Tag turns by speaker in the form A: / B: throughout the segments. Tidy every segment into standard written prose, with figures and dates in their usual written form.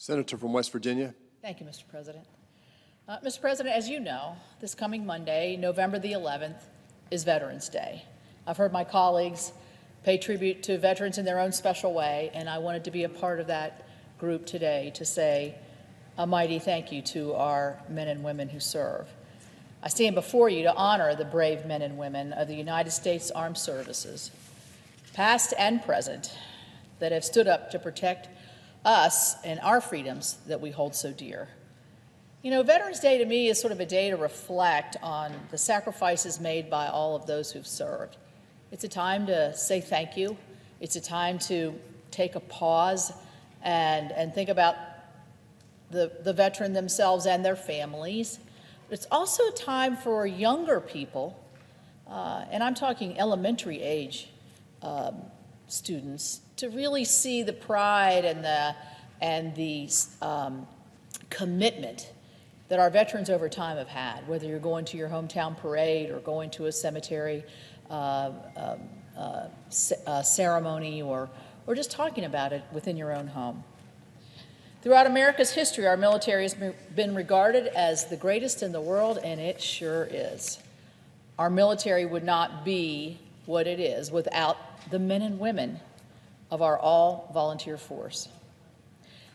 A: Senator from West Virginia.
B: Thank you, Mr. President. Mr. President, as you know, this coming Monday, November the 11th, is Veterans Day. I've heard my colleagues pay tribute to veterans in their own special way, and I wanted to be a part of that group today to say a mighty thank you to our men and women who serve. I stand before you to honor the brave men and women of the United States Armed Services, past and present, that have stood up to protect us and our freedoms that we hold so dear. You know, Veterans Day to me is sort of a day to reflect on the sacrifices made by all of those who've served. It's a time to say thank you. It's a time to take a pause and think about the veteran themselves and their families. It's also a time for younger people, and I'm talking elementary age students, to really see the pride and the commitment that our veterans over time have had, whether you're going to your hometown parade or going to a cemetery ceremony or just talking about it within your own home. Throughout America's history, our military has been regarded as the greatest in the world, and it sure is. Our military would not be what it is without the men and women of our all-volunteer force.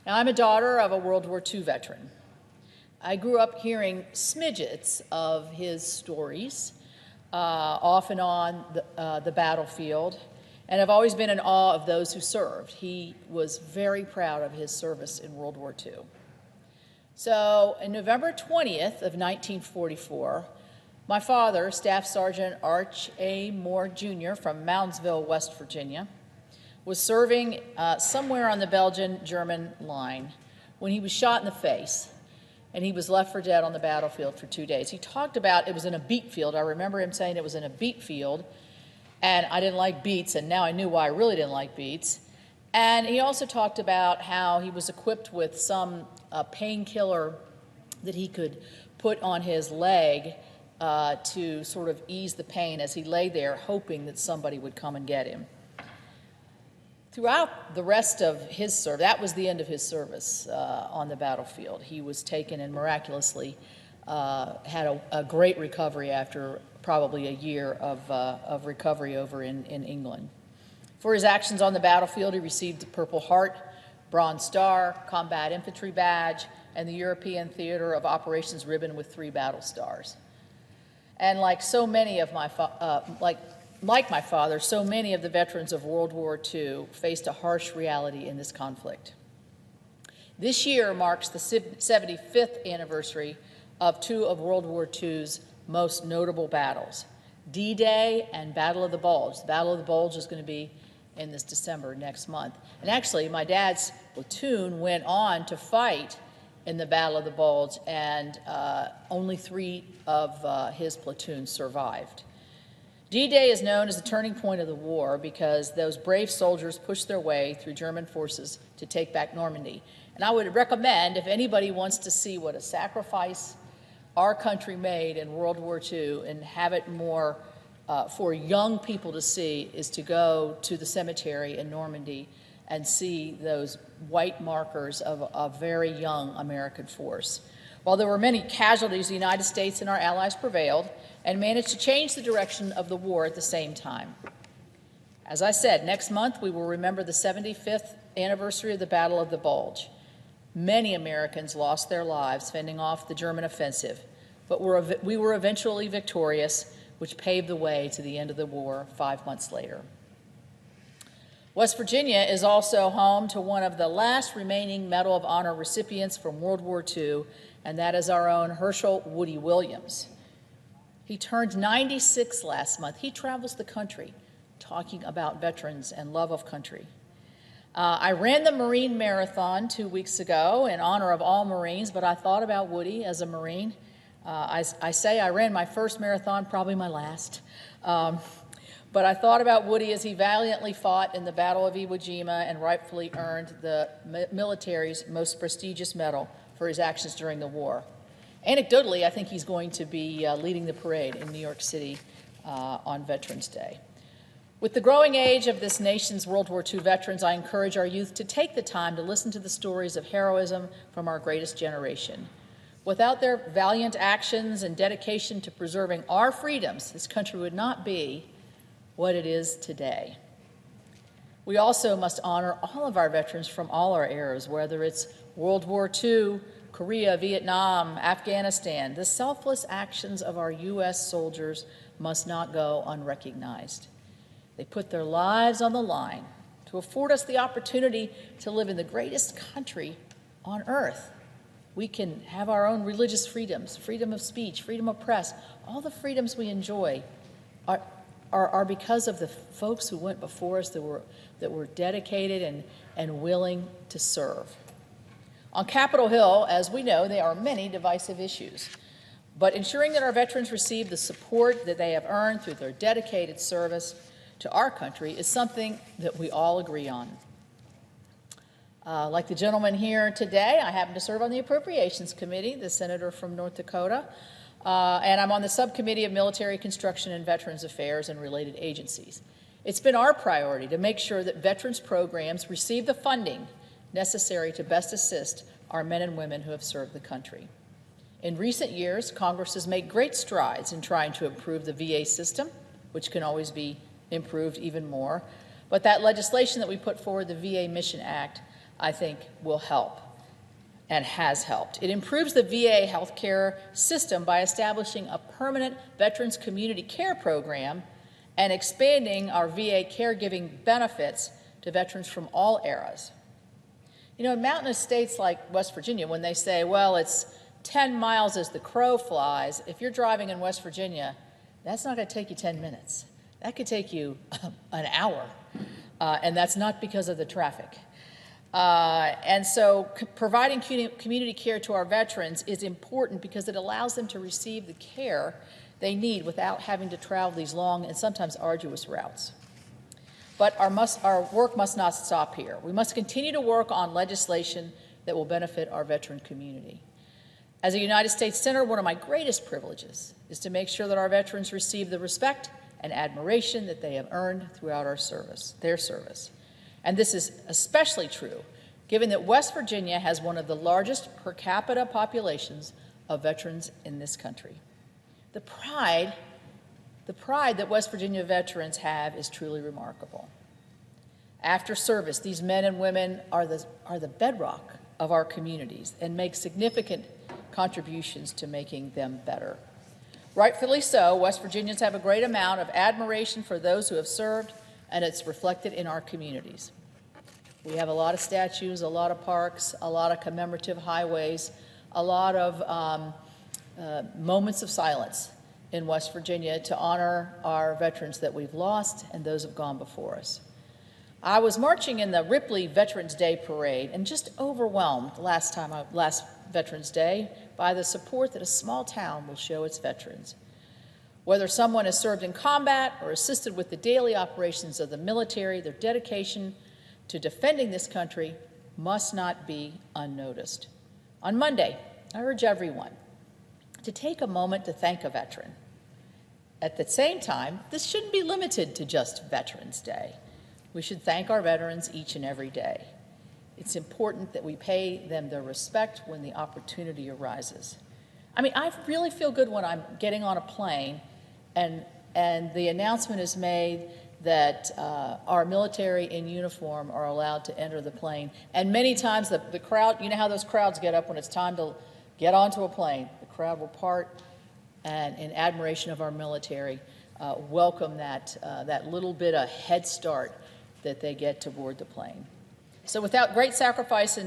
B: Now, I'm a daughter of a World War II veteran. I grew up hearing smidgets of his stories, off and on the battlefield, and I've always been in awe of those who served. He was very proud of his service in World War II. So, on November 20th of 1944, my father, Staff Sergeant R.A. Moore Jr. from Moundsville, West Virginia, was serving somewhere on the Belgian-German line when he was shot in the face, and he was left for dead on the battlefield for 2 days. He talked about it was in a beet field. I remember him saying it was in a beet field, and I didn't like beets, and now I knew why I really didn't like beets. And he also talked about how he was equipped with some painkiller that he could put on his leg to sort of ease the pain as he lay there hoping that somebody would come and get him. Throughout the rest of his service, that was the end of his service on the battlefield. He was taken and miraculously had a great recovery after probably a year of recovery over in England. For his actions on the battlefield, he received the Purple Heart, Bronze Star, Combat Infantry Badge, and the European Theater of Operations Ribbon with 3 battle stars. And like so many of my like my father, so many of the veterans of World War II faced a harsh reality in this conflict. This year marks the 75th anniversary of 2 of World War II's most notable battles, D-Day and Battle of the Bulge. The Battle of the Bulge is going to be in this December next month. And actually, my dad's platoon went on to fight in the Battle of the Bulge, and only 3 of his platoons survived. D-Day is known as the turning point of the war because those brave soldiers pushed their way through German forces to take back Normandy. And I would recommend, if anybody wants to see what a sacrifice our country made in World War II and have it more for young people to see, is to go to the cemetery in Normandy and see those white markers of a very young American force. While there were many casualties, the United States and our allies prevailed and managed to change the direction of the war at the same time. As I said, next month we will remember the 75th anniversary of the Battle of the Bulge. Many Americans lost their lives fending off the German offensive, but we were eventually victorious, which paved the way to the end of the war 5 months later. West Virginia is also home to one of the last remaining Medal of Honor recipients from World War II, and that is our own Hershel Woody Williams. He turned 96 last month. He travels the country talking about veterans and love of country. I ran the Marine Marathon 2 weeks ago in honor of all Marines, but I thought about Woody as a Marine. I say I ran my first marathon, probably my last. But I thought about Woody as he valiantly fought in the Battle of Iwo Jima and rightfully earned the military's most prestigious medal for his actions during the war. Anecdotally, I think he's going to be leading the parade in New York City on Veterans Day. With the growing age of this nation's World War II veterans, I encourage our youth to take the time to listen to the stories of heroism from our greatest generation. Without their valiant actions and dedication to preserving our freedoms, this country would not be what it is today. We also must honor all of our veterans from all our eras, whether it's World War II, Korea, Vietnam, Afghanistan. The selfless actions of our U.S. soldiers must not go unrecognized. They put their lives on the line to afford us the opportunity to live in the greatest country on earth. We can have our own religious freedoms, freedom of speech, freedom of press. All the freedoms we enjoy are because of the folks who went before us that were dedicated and willing to serve. On Capitol Hill, as we know, there are many divisive issues, but ensuring that our veterans receive the support that they have earned through their dedicated service to our country is something that we all agree on. Like the gentleman here today, I happen to serve on the Appropriations Committee, the senator from North Dakota, and I'm on the Subcommittee of Military Construction and Veterans Affairs and related agencies. It's been our priority to make sure that veterans programs receive the funding necessary to best assist our men and women who have served the country. In recent years, Congress has made great strides in trying to improve the VA system, which can always be improved even more. But that legislation that we put forward, the VA Mission Act, I think will help and has helped. It improves the VA healthcare system by establishing a permanent Veterans Community Care Program and expanding our VA caregiving benefits to veterans from all eras. You know, in mountainous states like West Virginia, when they say, well, it's 10 miles as the crow flies, if you're driving in West Virginia, that's not going to take you 10 minutes. That could take you an hour, and that's not because of the traffic. And so providing community care to our veterans is important because it allows them to receive the care they need without having to travel these long and sometimes arduous routes. But our work must not stop here. We must continue to work on legislation that will benefit our veteran community. As a United States Senator, one of my greatest privileges is to make sure that our veterans receive the respect and admiration that they have earned throughout their service. And this is especially true given that West Virginia has one of the largest per capita populations of veterans in this country. The pride that West Virginia veterans have is truly remarkable. After service, these men and women are the bedrock of our communities and make significant contributions to making them better. Rightfully so, West Virginians have a great amount of admiration for those who have served, and it's reflected in our communities. We have a lot of statues, a lot of parks, a lot of commemorative highways, a lot of moments of silence in West Virginia to honor our veterans that we've lost and those who have gone before us. I was marching in the Ripley Veterans Day Parade and just overwhelmed last Veterans Day by the support that a small town will show its veterans. Whether someone has served in combat or assisted with the daily operations of the military, their dedication to defending this country must not be unnoticed. On Monday, I urge everyone to take a moment to thank a veteran. At the same time, this shouldn't be limited to just Veterans Day. We should thank our veterans each and every day. It's important that we pay them their respect when the opportunity arises. I mean, I really feel good when I'm getting on a plane and the announcement is made that our military in uniform are allowed to enter the plane. And many times the crowd, you know how those crowds get up when it's time to get onto a plane. The crowd will part and in admiration of our military, welcome that little bit of head start that they get to board the plane. So without great sacrifice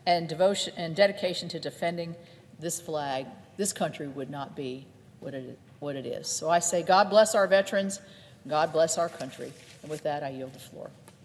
B: and devotion and dedication to defending this flag, this country would not be what it is. So I say, God bless our veterans, God bless our country. And with that, I yield the floor.